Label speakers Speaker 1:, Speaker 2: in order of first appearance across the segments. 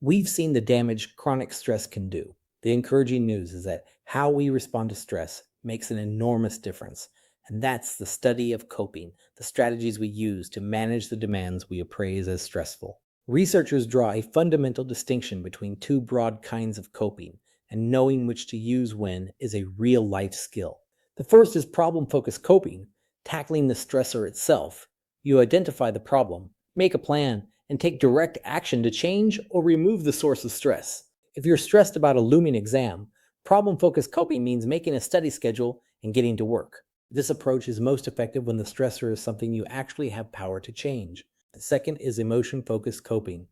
Speaker 1: We've seen the damage chronic stress can do. The encouraging news is that how we respond to stress makes an enormous difference. And that's the study of coping, the strategies we use to manage the demands we appraise as stressful. Researchers draw a fundamental distinction between two broad kinds of coping, and knowing which to use when is a real life skill. The first is problem focused coping, tackling the stressor itself. You identify the problem, make a plan, and take direct action to change or remove the source of stress. If you're stressed about a looming exam, problem focused coping means making a study schedule and getting to work. This approach is most effective when the stressor is something you actually have power to change. The second is emotion focused coping,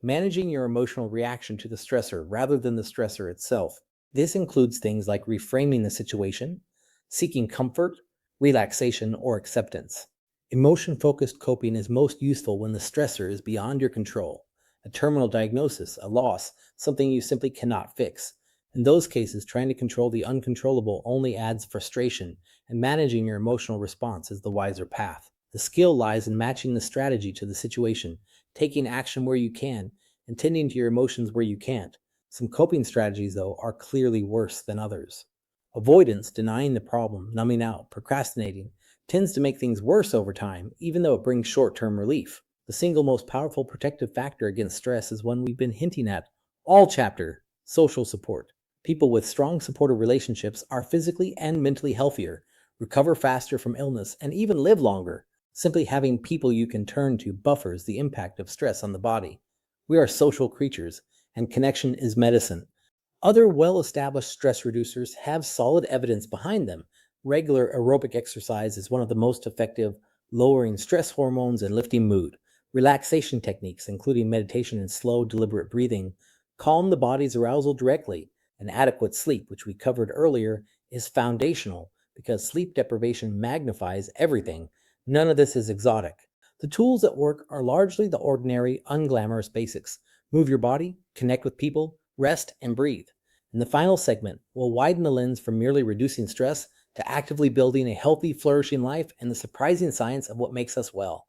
Speaker 1: managing your emotional reaction to the stressor rather than the stressor itself. This includes things like reframing the situation, seeking comfort, relaxation, or acceptance. Emotion-focused coping is most useful when the stressor is beyond your control. A terminal diagnosis, a loss, something you simply cannot fix. In those cases, trying to control the uncontrollable only adds frustration, and managing your emotional response is the wiser path. The skill lies in matching the strategy to the situation, taking action where you can, and tending to your emotions where you can't. Some coping strategies, though, are clearly worse than others. Avoidance, denying the problem, numbing out, procrastinating, tends to make things worse over time, even though it brings short-term relief. The single most powerful protective factor against stress is one we've been hinting at all chapter: social support. People with strong supportive relationships are physically and mentally healthier, recover faster from illness, and even live longer. Simply having people you can turn to buffers the impact of stress on the body. We are social creatures, and connection is medicine. Other well-established stress reducers have solid evidence behind them. Regular aerobic exercise is one of the most effective, lowering stress hormones and lifting mood. Relaxation techniques, including meditation and slow, deliberate breathing, calm the body's arousal directly. And adequate sleep, which we covered earlier, is foundational because sleep deprivation magnifies everything. None of this is exotic. The tools that work are largely the ordinary, unglamorous basics. Move your body, connect with people, rest, and breathe. In the final segment, we'll widen the lens from merely reducing stress to actively building a healthy, flourishing life and the surprising science of what makes us well.